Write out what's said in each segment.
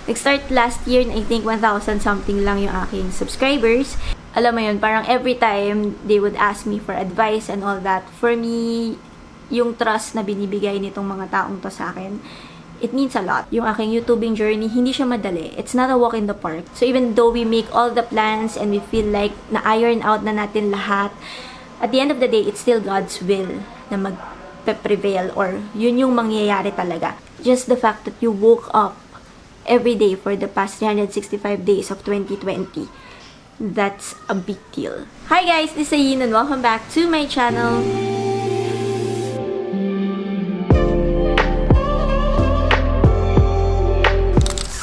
Nag-start last year, I think 1,000 something lang yung aking subscribers. Alam mo yun, parang every time they would ask me for advice and all that. For me, yung trust na binibigay nitong mga taong to sa akin, it means a lot. Yung aking YouTubing journey, hindi siya madali. It's not a walk in the park. So even though we make all the plans and we feel like na-iron out na natin lahat, at the end of the day, it's still God's will na mag-prevail or yun yung mangyayari talaga. Just the fact that you woke up every day for the past 365 days of 2020, that's a big deal. Hi guys, this is Ayin and welcome back to my channel.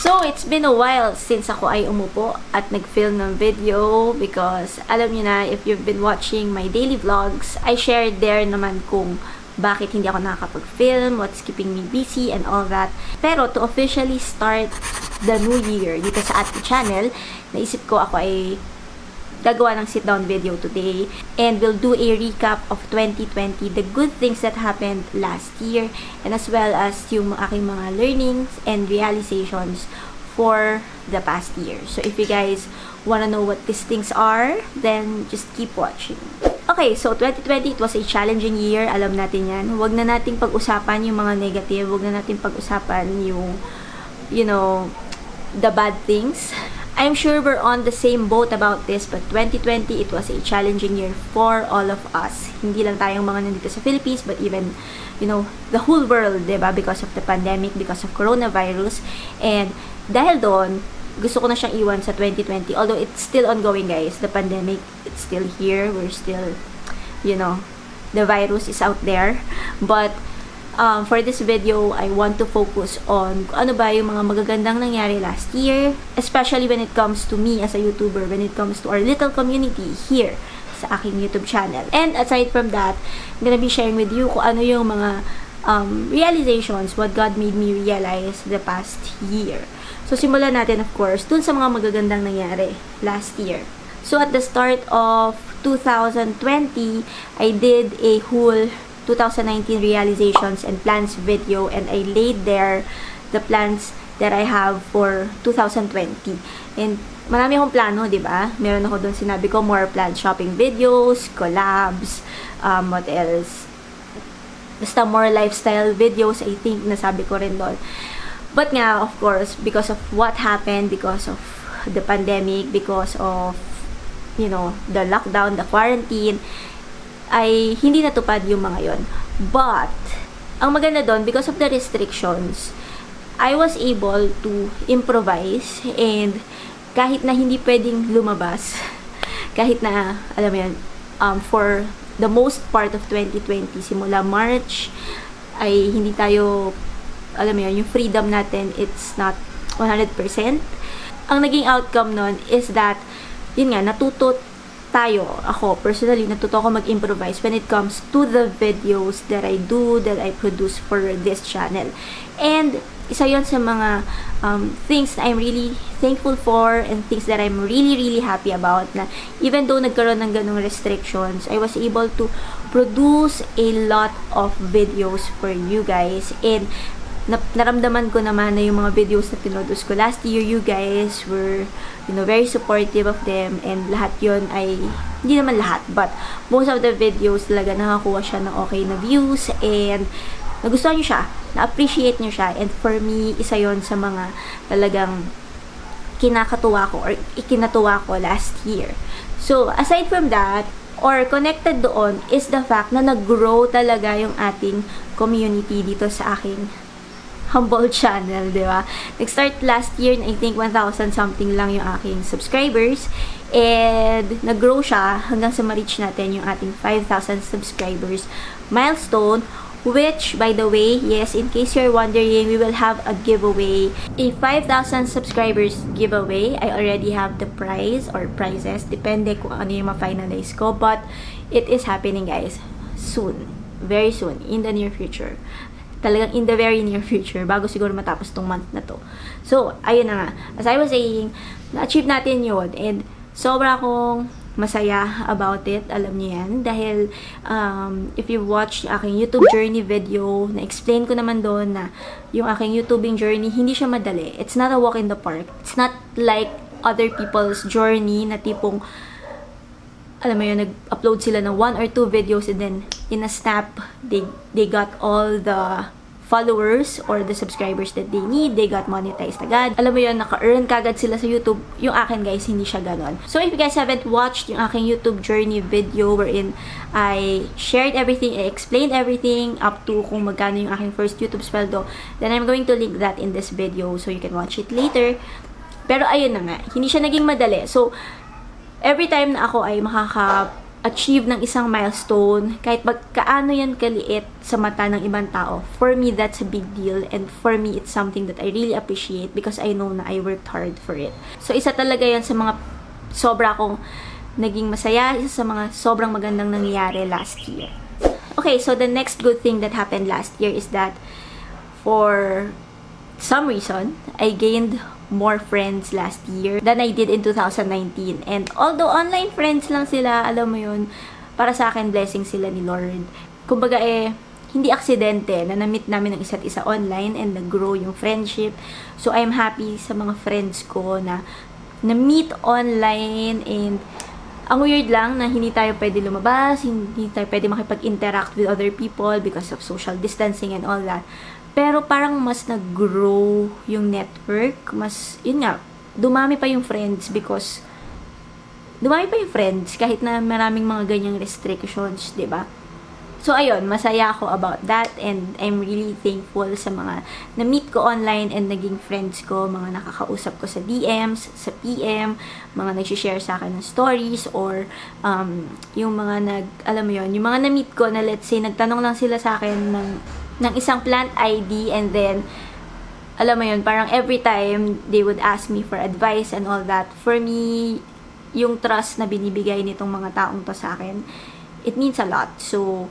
So, it's been a while since ako ay umupo at nag-film ng video because alam niyo na, if you've been watching my daily vlogs, I shared there naman kung bakit hindi ako nakakapag-film, what's keeping me busy and all that. Pero to officially start the new year dito sa ating channel, naisip ko ako ay gagawa ng sit-down video today and we'll do a recap of 2020, the good things that happened last year, and as well as yung aking mga learnings and realizations for the past year. So if you guys wanna know what these things are, then just keep watching. Okay, so 2020, it was a challenging year. Alam natin yan. Huwag na nating pag-usapan yung mga negative. Huwag na nating pag-usapan yung, you know, the bad things. I'm sure we're on the same boat about this, but 2020, it was a challenging year for all of us. Hindi lang tayong mga nandito sa Philippines, but even, you know, the whole world, diba? Because of the pandemic, because of coronavirus. And dahil doon, gusto ko na siyang iwan sa 2020. Although it's still ongoing, guys. The pandemic, it's still here. We're still, you know, the virus is out there. But for this video, I want to focus on ano ba yung mga magagandang nangyari last year, especially when it comes to me as a YouTuber, when it comes to our little community here sa aking YouTube channel. And aside from that, I'm gonna be sharing with you kung ano yung mga realizations, what God made me realize the past year. So, simulan natin, of course, dun sa mga magagandang nangyari last year. So, at the start of 2020, I did a whole 2019 realizations and plans video, and I laid there the plans that I have for 2020. And marami akong plano, di ba? Meron ako doon, sinabi ko, more planned shopping videos, collabs, what else? Basta more lifestyle videos, I think, nasabi ko rin doon. But nga, of course, because of what happened, because of the pandemic, because of, you know, the lockdown, the quarantine, ay hindi natupad yung mga yon. But, ang maganda doon, because of the restrictions, I was able to improvise, and kahit na hindi pwedeng lumabas, kahit na, alam mo yan, for the most part of 2020, simula March, ay hindi tayo, alam mo yan, yung freedom natin, it's not 100%. Ang naging outcome nun is that, yun nga, natuto tayo, ako, personally, natuto ako mag-improvise when it comes to the videos that I do, that I produce for this channel. And, isa yon sa mga things na I'm really thankful for and things that I'm really, really happy about, na even though nagkaroon ng ganong restrictions, I was able to produce a lot of videos for you guys. And, naramdaman ko naman na yung mga videos na pinroduce ko last year, you guys were, you know, very supportive of them, and lahat yon ay, hindi naman lahat, but most of the videos talaga nakakuha siya ng okay na views, and nagustuhan nyo siya, na-appreciate nyo siya, and for me, isa yon sa mga talagang kinakatuwa ko or ikinatuwa ko last year. So, aside from that, or connected doon, is the fact na nag-grow talaga yung ating community dito sa aking humble channel, di ba? Nag-start last year, I think 1,000 something lang yung aking subscribers, and nag-grow siya hanggang sa ma-reach natin yung ating 5,000 subscribers milestone, which, by the way, yes, in case you're wondering, we will have a giveaway, a 5,000 subscribers giveaway. I already have the prize or prizes, depende kung ano yung ma-finalize ko, but it is happening, guys, soon, very soon, in the near future. Talagang in the very near future, bago siguro matapos tong month na to. So, ayun na nga. As I was saying, na-achieve natin yun, and sobra akong masaya about it. Alam niyo yan. Dahil, if you watch yung aking YouTube journey video, na-explain ko naman doon na yung aking YouTubing journey, hindi siya madali. It's not a walk in the park. It's not like other people's journey na tipong, alam mo yun, nag-upload sila ng 1 or 2 videos and then in a snap, they got all the followers or the subscribers that they need. They got monetized agad. Alam mo yun, naka-earn kagad sila sa YouTube. Yung akin, guys, hindi siya ganon. So, if you guys haven't watched yung aking YouTube journey video wherein I shared everything, I explained everything up to kung magkano yung aking first YouTube sweldo, then I'm going to link that in this video so you can watch it later. Pero ayun na nga, hindi siya naging madali. So, every time na ako ay makaka-achieve ng isang milestone, kahit kaano yan kaliit sa mata ng ibang tao, for me, that's a big deal. And for me, it's something that I really appreciate because I know na I worked hard for it. So, isa talaga yan sa mga sobra akong naging masaya, isa sa mga sobrang magandang nangyayari last year. Okay, so the next good thing that happened last year is that for some reason, I gained more friends last year than I did in 2019. And although online friends lang sila, alam mo yun, para sa akin, blessing sila ni Lord. Kumbaga hindi aksidente na na-meet namin ng isa't isa online and nag-grow yung friendship. So, I'm happy sa mga friends ko na na-meet online and ang weird lang na hindi tayo pwede lumabas, hindi tayo pwede makipag-interact with other people because of social distancing and all that. Pero parang mas nag-grow yung network. Mas, yun nga, dumami pa yung friends kahit na maraming mga ganyang restrictions, diba? So, ayun, masaya ako about that and I'm really thankful sa mga na-meet ko online and naging friends ko, mga nakakausap ko sa DMs, sa PM, mga nag-share sa akin ng stories or yung mga alam mo yun, yung mga na-meet ko na let's say, nagtanong lang sila sa akin ng isang plant ID and then alam mo yun, parang every time they would ask me for advice and all that. For me, yung trust na binibigay nitong mga taong to sa akin, it means a lot. So,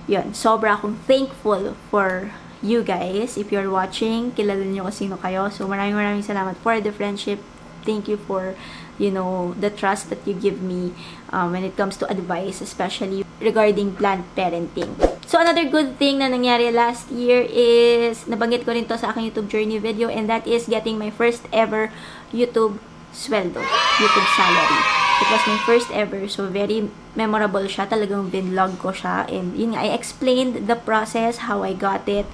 yun, sobra akong thankful for you guys. If you're watching, kilala niyo kung sino kayo. So, maraming salamat for the friendship. Thank you for, the trust that you give me when it comes to advice, especially regarding plant parenting. So, another good thing na nangyari last year is, nabanggit ko rin to sa aking YouTube journey video, and that is getting my first ever YouTube sweldo, YouTube salary. It was my first ever, so very memorable siya. Talagang binlog ko siya, and yun nga, I explained the process, how I got it,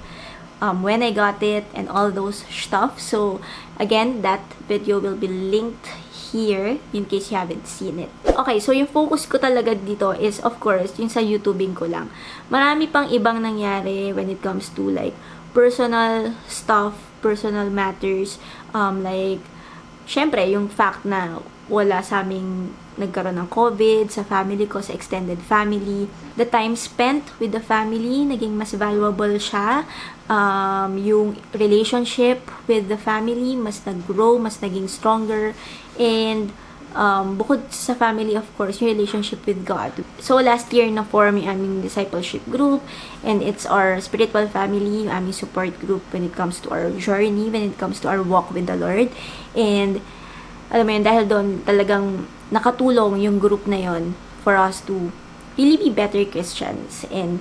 when I got it, and all those stuff. So, again, that video will be linked here in case you haven't seen it. Okay, so yung focus ko talaga dito is, of course, yung sa YouTubing ko lang. Marami pang ibang nangyari when it comes to like personal stuff, personal matters, like, syempre, yung fact na wala sa aming nagkaroon ng COVID sa family ko, sa extended family. The time spent with the family, naging mas valuable siya. Yung relationship with the family, mas nag-grow, mas naging stronger. And bukod sa family, of course, yung relationship with God. So, last year na-form yung aming discipleship group, and it's our spiritual family, yung aming support group when it comes to our journey, when it comes to our walk with the Lord. And, alam mo yun, dahil doon talagang nakatulong yung group na yun for us to really be better Christians and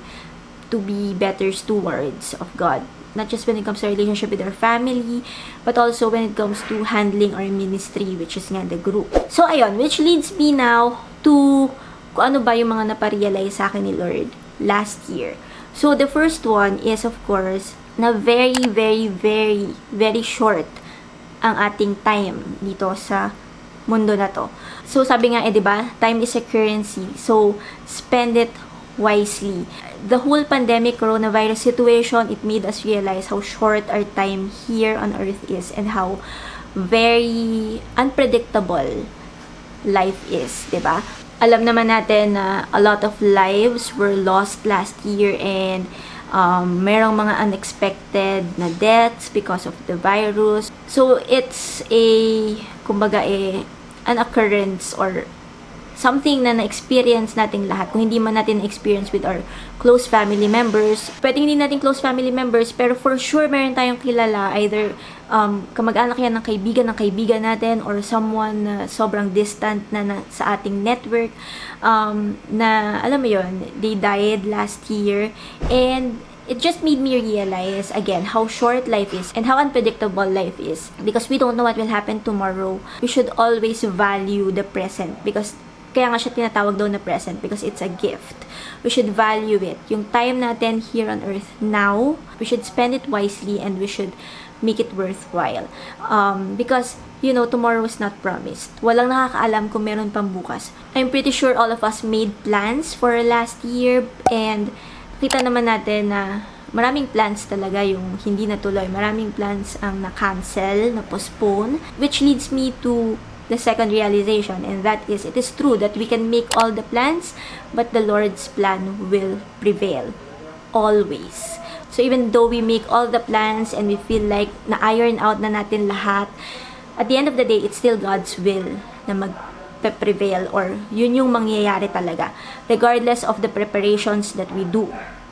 to be better stewards of God. Not just when it comes to our relationship with our family, but also when it comes to handling our ministry, which is nga the group. So, ayun, which leads me now to kung ano ba yung mga naparealize sa akin ni Lord last year. So, the first one is, of course, na very, very, very, very short ang ating time dito sa mundo na to. So, sabi nga, diba, time is a currency. So, spend it wisely. The whole pandemic coronavirus situation, it made us realize how short our time here on earth is and how very unpredictable life is, diba? Alam naman natin na a lot of lives were lost last year and merong mga unexpected na deaths because of the virus. So, it's kumbaga an occurrence or something na na-experience nating lahat. Kung hindi man natin na-experience with our close family members, pwedeng hindi natin close family members, pero for sure meron tayong kilala, either kamag-anak yan ng kaibigan natin, or someone na sobrang distant na sa ating network, na alam mo yon, they died last year, and it just made me realize again how short life is and how unpredictable life is, because we don't know what will happen tomorrow. We should always value the present, because kaya nga siya tinatawag daw na present, because it's a gift. We should value it. Yung time natin here on earth now, we should spend it wisely, and we should make it worthwhile. Because, you know, tomorrow is not promised. Walang nakakaalam kung meron pang bukas. I'm pretty sure all of us made plans for last year, and kita naman natin na maraming plans talaga yung hindi natuloy. Maraming plans ang na-cancel, na-postpone, which leads me to the second realization, and that is, it is true that we can make all the plans, but the Lord's plan will prevail. Always. So even though we make all the plans and we feel like na-iron out na natin lahat, at the end of the day, it's still God's will na mag-prevail, or yun yung mangyayari talaga, regardless of the preparations that we do.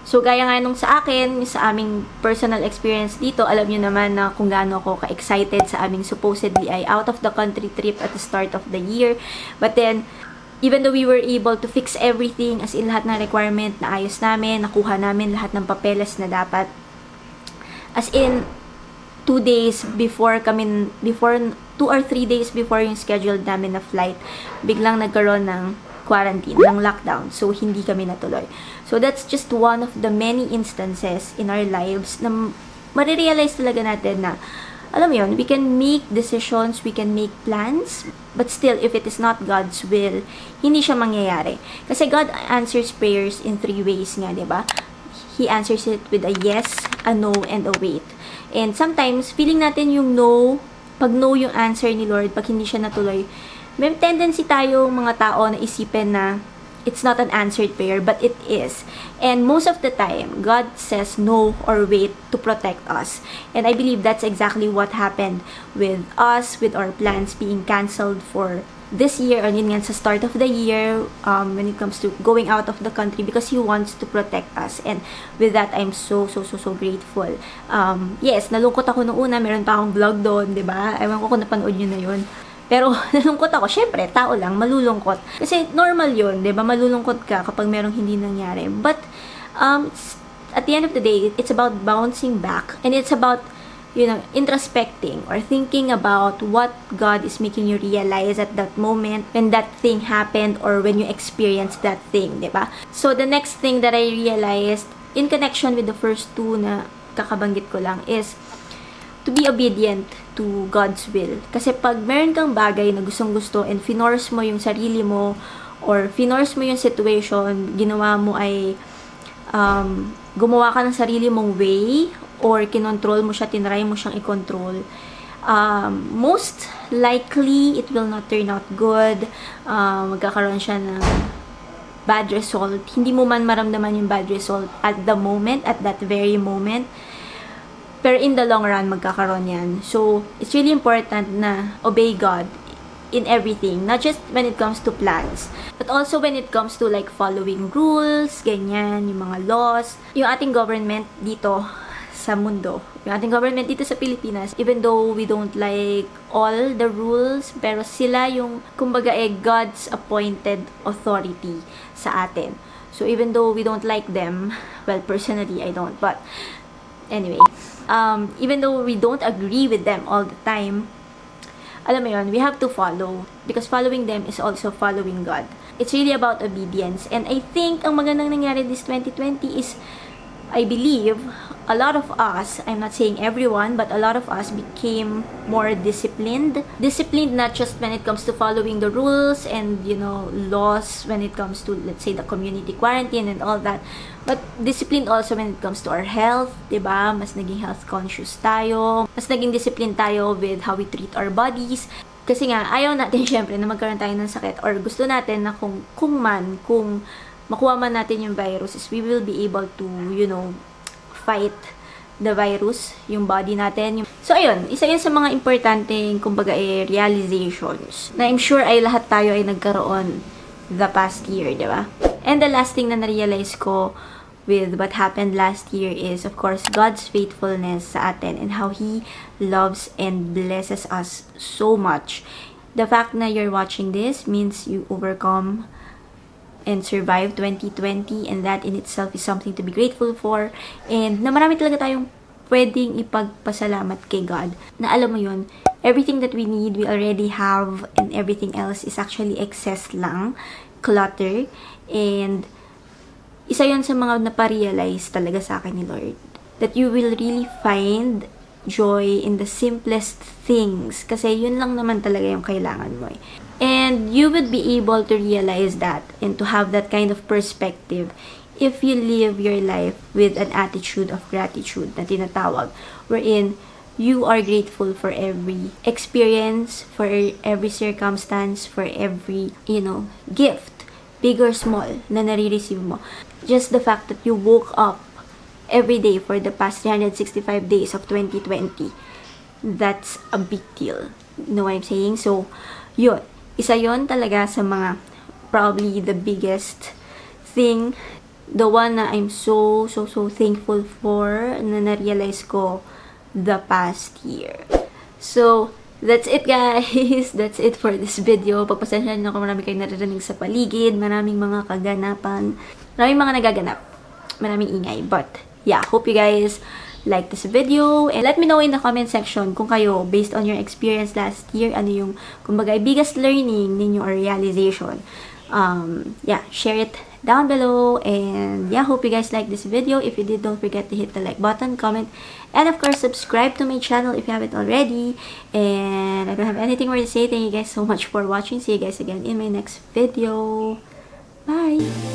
So, gaya nga nung sa akin, sa aming personal experience dito, alam nyo naman na kung gaano ako ka-excited sa aming supposedly ay out-of-the-country trip at the start of the year. But then, even though we were able to fix everything, as in lahat ng requirement na ayos namin, nakuha namin lahat ng papeles na dapat, as in 2 days before 2 or 3 days before yung scheduled namin na flight, biglang nagkaroon ng quarantine, ng lockdown. So, hindi kami natuloy. So, that's just one of the many instances in our lives na marirealize talaga natin na, alam mo yun, we can make decisions, we can make plans, but still, if it is not God's will, hindi siya mangyayari. Kasi God answers prayers in 3 ways nga, diba? He answers it with a yes, a no, and a wait. And sometimes, feeling natin yung no, pag no yung answer ni Lord, pag hindi siya natuloy, may tendency tayo mga tao na isipin na it's not an answered prayer, but it is. And most of the time, God says no or wait to protect us. And I believe that's exactly what happened with us, with our plans being canceled for this year, or yun nga sa start of the year, when it comes to going out of the country, because He wants to protect us. And with that, I'm so grateful. Yes, nalungkot ako noong una, meron pa akong vlog doon, diba? Ewan ko kung napanood nyo na yun. Pero, nalungkot ako. Syempre, tao lang, malulungkot. Kasi, normal yun, di ba? Malulungkot ka kapag merong hindi nangyari. But, at the end of the day, it's about bouncing back. And it's about, you know, introspecting or thinking about what God is making you realize at that moment when that thing happened, or when you experienced that thing, di ba? So, the next thing that I realized, in connection with the first two na kakabanggit ko lang, is to be obedient to God's will. Kasi pag meron kang bagay na gustong-gusto and finorce mo yung sarili mo, or finorce mo yung situation, ginawa mo ay gumawa ka ng sarili mong way, or kinontrol mo siya, tinry mo siyang i-control, most likely it will not turn out good. Magkakaroon siya ng bad result. Hindi mo man maramdaman yung bad result at the moment, at that very moment, pero in the long run, magkakaroon yan. So, it's really important na obey God in everything. Not just when it comes to plans, but also when it comes to like following rules, ganyan, yung mga laws. Yung ating government dito sa mundo, yung ating government dito sa Pilipinas, even though we don't like all the rules, pero sila yung, kumbaga God's appointed authority sa atin. So, even though we don't like them, well, personally, I don't, but anyway, even though we don't agree with them all the time, alam mo yun, we have to follow, because following them is also following God. It's really about obedience. And I think ang magandang nangyari this 2020 is, I believe, a lot of us, I'm not saying everyone, but a lot of us became more disciplined. Disciplined not just when it comes to following the rules and, you know, laws when it comes to, let's say, the community quarantine and all that, but disciplined also when it comes to our health, diba? Mas naging health conscious tayo, mas naging disciplined tayo with how we treat our bodies. Kasi nga, ayaw natin syempre na magkaroon tayo ng sakit, or gusto natin na kung makuha man natin yung virus, is we will be able to, you know, fight the virus, yung body natin. So, ayun, isa yun sa mga importanteng, kumbaga, realizations na I'm sure ay lahat tayo ay nagkaroon the past year, di ba? And the last thing na na-realize ko with what happened last year is, of course, God's faithfulness sa atin and how He loves and blesses us so much. The fact na you're watching this means you overcome and survive 2020, and that in itself is something to be grateful for. And na marami talaga tayong pwedeng ipagpasalamat kay God. Na alam mo yun, everything that we need, we already have, and everything else is actually excess lang, clutter. And isa yun sa mga naparealize talaga sa akin ni Lord. That you will really find joy in the simplest things. Kasi yun lang naman talaga yung kailangan mo. And you would be able to realize that and to have that kind of perspective if you live your life with an attitude of gratitude na tinatawag. Wherein you are grateful for every experience, for every circumstance, for every, gift, big or small, na nare-receive mo. Just the fact that you woke up every day for the past 365 days of 2020, that's a big deal. You know what I'm saying? So, yun. Isa yun talaga sa mga, probably the biggest thing, the one na I'm so thankful for, na na-realize ko the past year. So, that's it guys. That's it for this video. Pagpasensya nyo kung marami kayong naririnig sa paligid, maraming mga kaganapan, maraming mga nagaganap, maraming ingay. But, yeah, hope you guys like this video. And let me know in the comment section kung kayo, based on your experience last year, ano yung, kumbaga, biggest learning ninyo or realization. Yeah, share it down below. And yeah, hope you guys like this video. If you did, don't forget to hit the like button, comment, and of course, subscribe to my channel if you haven't already. And I don't have anything more to say. Thank you guys so much for watching. See you guys again in my next video. Bye!